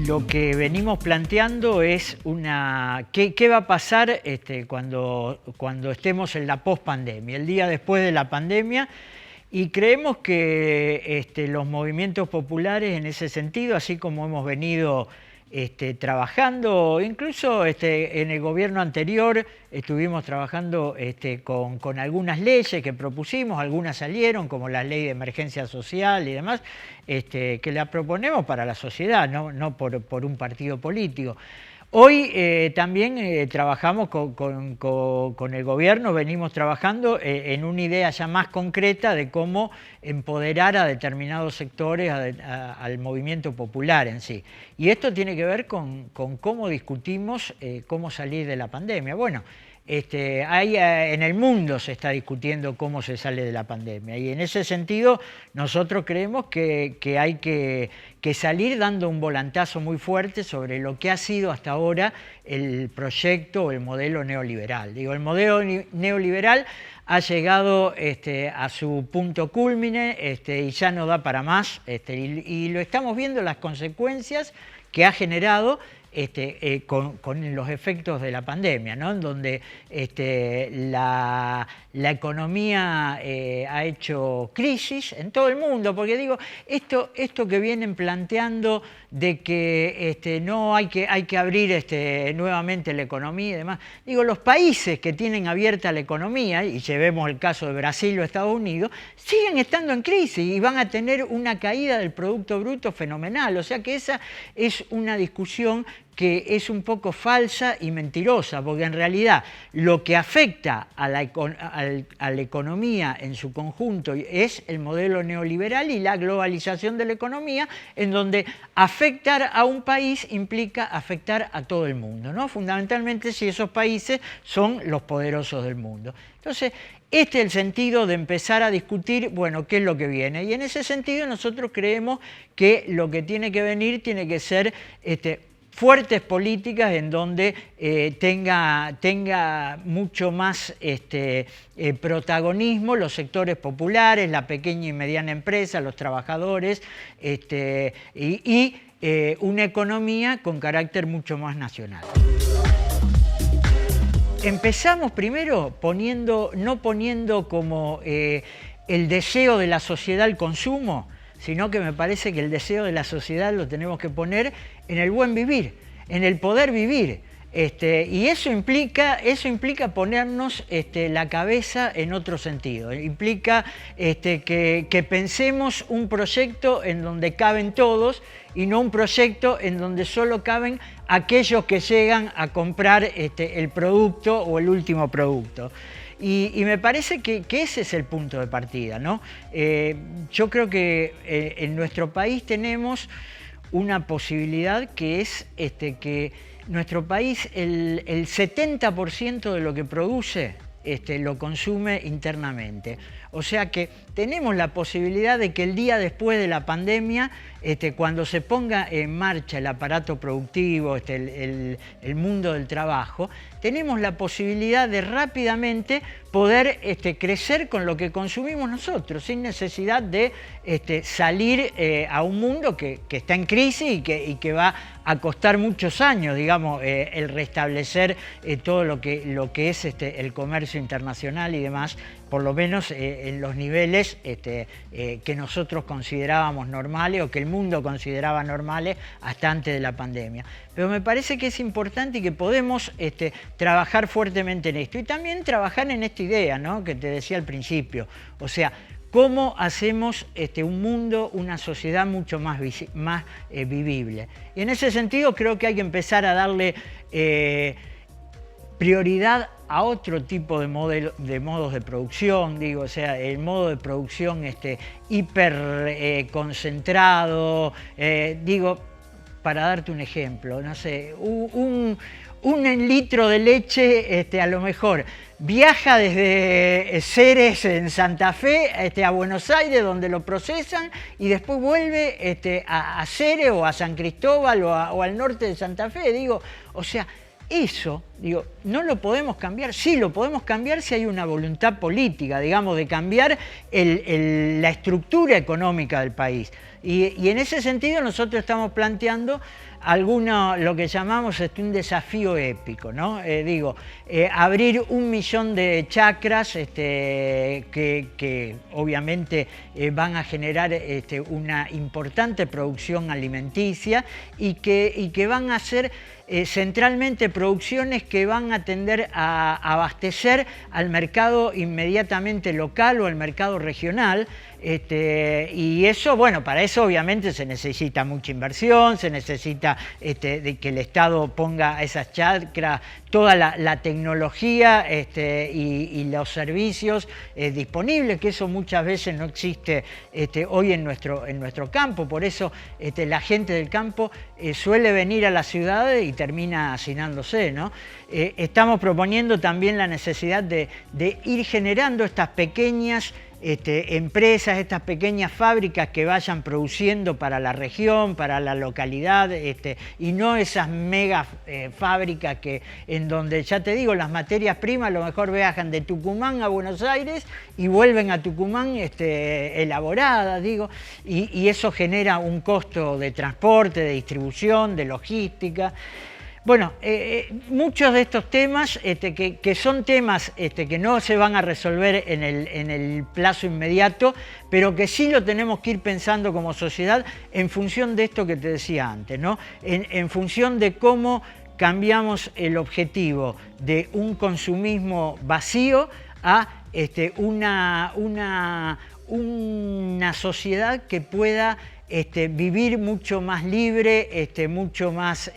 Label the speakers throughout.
Speaker 1: Lo que venimos planteando es ¿qué va a pasar cuando estemos en la pospandemia, el día después de la pandemia? Y creemos que los movimientos populares en ese sentido, así como hemos venido trabajando, incluso en el gobierno anterior estuvimos trabajando con algunas leyes que propusimos, algunas salieron, como la ley de emergencia social y demás, que la proponemos para la sociedad, no por un partido político. Hoy también trabajamos con el gobierno, venimos trabajando en una idea ya más concreta de cómo empoderar a determinados sectores al movimiento popular en sí. Y esto tiene que ver con cómo discutimos cómo salir de la pandemia. Bueno, en el mundo se está discutiendo cómo se sale de la pandemia y en ese sentido nosotros creemos que hay que salir dando un volantazo muy fuerte sobre lo que ha sido hasta ahora el proyecto o el modelo neoliberal. Digo, el modelo neoliberal ha llegado a su punto cúlmine y ya no da para más y lo estamos viendo las consecuencias que ha generado con los efectos de la pandemia, ¿no? En donde la economía ha hecho crisis en todo el mundo, porque digo, esto que vienen planteando de que no hay que abrir nuevamente la economía y demás, digo, los países que tienen abierta la economía, y llevemos el caso de Brasil o Estados Unidos, siguen estando en crisis y van a tener una caída del Producto Bruto fenomenal, o sea que esa es una discusión que es un poco falsa y mentirosa, porque en realidad lo que afecta a la economía en su conjunto es el modelo neoliberal y la globalización de la economía, en donde afectar a un país implica afectar a todo el mundo, ¿no? Fundamentalmente si esos países son los poderosos del mundo. Entonces, este es el sentido de empezar a discutir, bueno, qué es lo que viene. Y en ese sentido nosotros creemos que lo que tiene que venir tiene que ser fuertes políticas en donde tenga mucho más protagonismo los sectores populares, la pequeña y mediana empresa, los trabajadores y una economía con carácter mucho más nacional. Empezamos primero no poniendo como el deseo de la sociedad al consumo, sino que me parece que el deseo de la sociedad lo tenemos que poner en el buen vivir, en el poder vivir. Y eso implica ponernos la cabeza en otro sentido, implica que pensemos un proyecto en donde caben todos y no un proyecto en donde solo caben aquellos que llegan a comprar el producto o el último producto. Y me parece que ese es el punto de partida, ¿no? Yo creo que en nuestro país tenemos una posibilidad que es que nuestro país, el 70% de lo que produce lo consume internamente. O sea que tenemos la posibilidad de que el día después de la pandemia, cuando se ponga en marcha el aparato productivo, el mundo del trabajo, tenemos la posibilidad de rápidamente poder crecer con lo que consumimos nosotros, sin necesidad de salir a un mundo que está en crisis y que va a costar muchos años, digamos, el restablecer todo lo que es el comercio internacional y demás, por lo menos en los niveles que nosotros considerábamos normales o que el mundo consideraba normales hasta antes de la pandemia. Pero me parece que es importante y que podemos trabajar fuertemente en esto y también trabajar en esta idea, ¿no?, que te decía al principio, o sea, cómo hacemos un mundo, una sociedad mucho más vivible. Y en ese sentido creo que hay que empezar a darle prioridad a otro tipo de modos de producción, digo, o sea, el modo de producción hiper concentrado, digo, para darte un ejemplo, no sé, un litro de leche a lo mejor viaja desde Ceres en Santa Fe a Buenos Aires, donde lo procesan, y después vuelve a Ceres o a San Cristóbal o al norte de Santa Fe, digo, o sea, eso Digo, ¿no lo podemos cambiar? Sí, lo podemos cambiar si hay una voluntad política, digamos, de cambiar la estructura económica del país. Y en ese sentido nosotros estamos planteando lo que llamamos un desafío épico, ¿no? Abrir 1 millón de chacras que obviamente van a generar una importante producción alimenticia y que van a ser centralmente producciones que van a tender a abastecer al mercado inmediatamente local o al mercado regional. Y eso, bueno, para eso obviamente se necesita mucha inversión, se necesita de que el Estado ponga a esas chacras toda la tecnología y los servicios disponibles, que eso muchas veces no existe hoy en nuestro campo. Por eso la gente del campo suele venir a las ciudades y termina hacinándose, ¿no? Estamos proponiendo también la necesidad de ir generando estas pequeñas empresas, estas pequeñas fábricas que vayan produciendo para la región, para la localidad, y no esas mega fábricas en donde, ya te digo, las materias primas a lo mejor viajan de Tucumán a Buenos Aires y vuelven a Tucumán elaboradas, digo, y eso genera un costo de transporte, de distribución, de logística. Bueno, muchos de estos temas, que son temas que no se van a resolver en el plazo inmediato, pero que sí lo tenemos que ir pensando como sociedad en función de esto que te decía antes, ¿no? En función de cómo cambiamos el objetivo de un consumismo vacío a una sociedad que pueda vivir mucho más libre, mucho más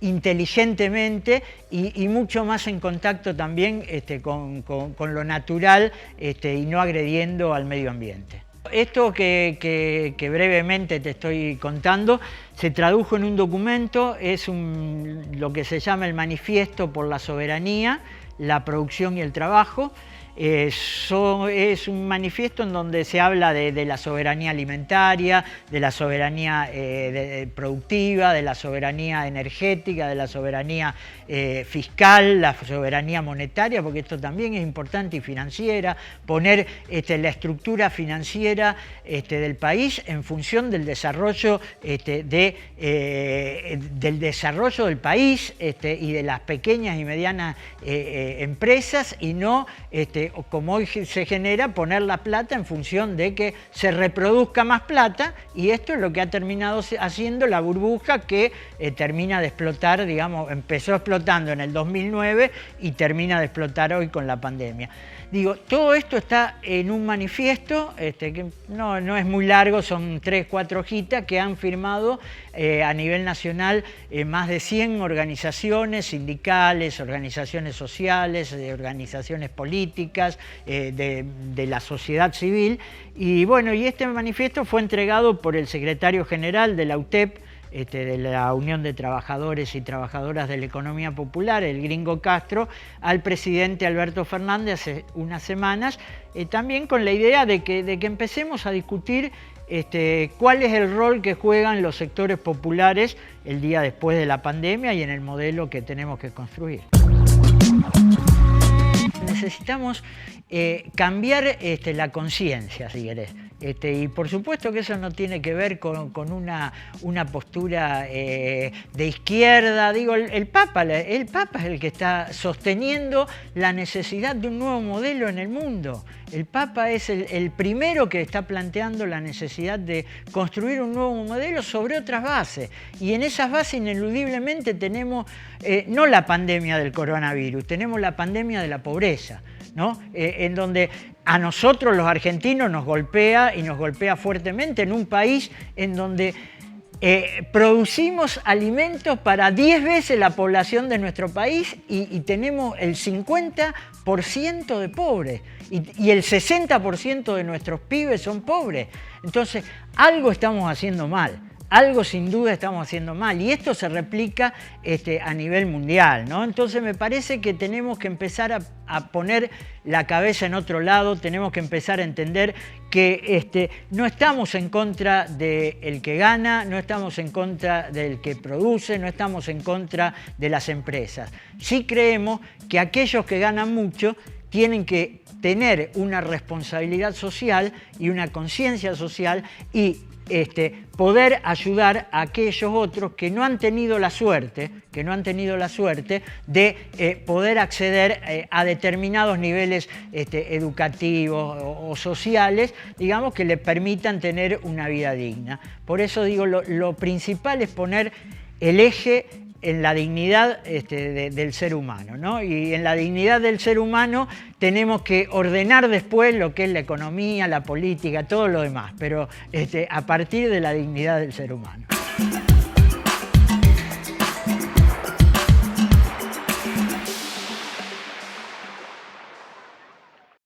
Speaker 1: inteligentemente y mucho más en contacto también con lo natural y no agrediendo al medio ambiente. Esto que brevemente te estoy contando se tradujo en un documento, es lo que se llama el Manifiesto por la Soberanía, la Producción y el Trabajo. Es un manifiesto en donde se habla de la soberanía alimentaria, de la soberanía productiva, de la soberanía energética, de la soberanía fiscal, la soberanía monetaria, porque esto también es importante, y financiera, poner la estructura financiera del país en función del desarrollo, del desarrollo del país y de las pequeñas y medianas empresas, y no como hoy se genera, poner la plata en función de que se reproduzca más plata, y esto es lo que ha terminado haciendo la burbuja que termina de explotar, digamos, empezó explotando en el 2009 y termina de explotar hoy con la pandemia. Digo, todo esto está en un manifiesto que no es muy largo, son 3 o 4 hojitas que han firmado a nivel nacional más de 100 organizaciones sindicales, organizaciones sociales, organizaciones políticas, de la sociedad civil. Y bueno, y este manifiesto fue entregado por el secretario general de la UTEP, de la Unión de Trabajadores y Trabajadoras de la Economía Popular, el Gringo Castro, al presidente Alberto Fernández hace unas semanas, también con la idea de que empecemos a discutir cuál es el rol que juegan los sectores populares el día después de la pandemia y en el modelo que tenemos que construir. Necesitamos cambiar la conciencia, si querés. Y por supuesto que eso no tiene que ver con una postura de izquierda. Digo, el Papa es el que está sosteniendo la necesidad de un nuevo modelo en el mundo. El Papa es el primero que está planteando la necesidad de construir un nuevo modelo sobre otras bases. Y en esas bases ineludiblemente tenemos no la pandemia del coronavirus, tenemos la pandemia de la pobreza, ¿no? En donde a nosotros los argentinos nos golpea, y nos golpea fuertemente, en un país en donde producimos alimentos para 10 veces la población de nuestro país y tenemos el 50% de pobres y el 60% de nuestros pibes son pobres. Entonces, algo estamos haciendo mal. algo sin duda estamos haciendo mal y esto se replica a nivel mundial, ¿no? Entonces me parece que tenemos que empezar a poner la cabeza en otro lado, tenemos que empezar a entender que no estamos en contra del que gana, no estamos en contra del que produce, no estamos en contra de las empresas. Sí creemos que aquellos que ganan mucho tienen que tener una responsabilidad social y una conciencia social y poder ayudar a aquellos otros que no han tenido la suerte, de poder acceder a determinados niveles educativos o sociales, digamos, que le permitan tener una vida digna. Por eso digo, lo principal es poner el eje en la dignidad del ser humano, ¿no? Y en la dignidad del ser humano tenemos que ordenar después lo que es la economía, la política, todo lo demás, pero a partir de la dignidad del ser humano.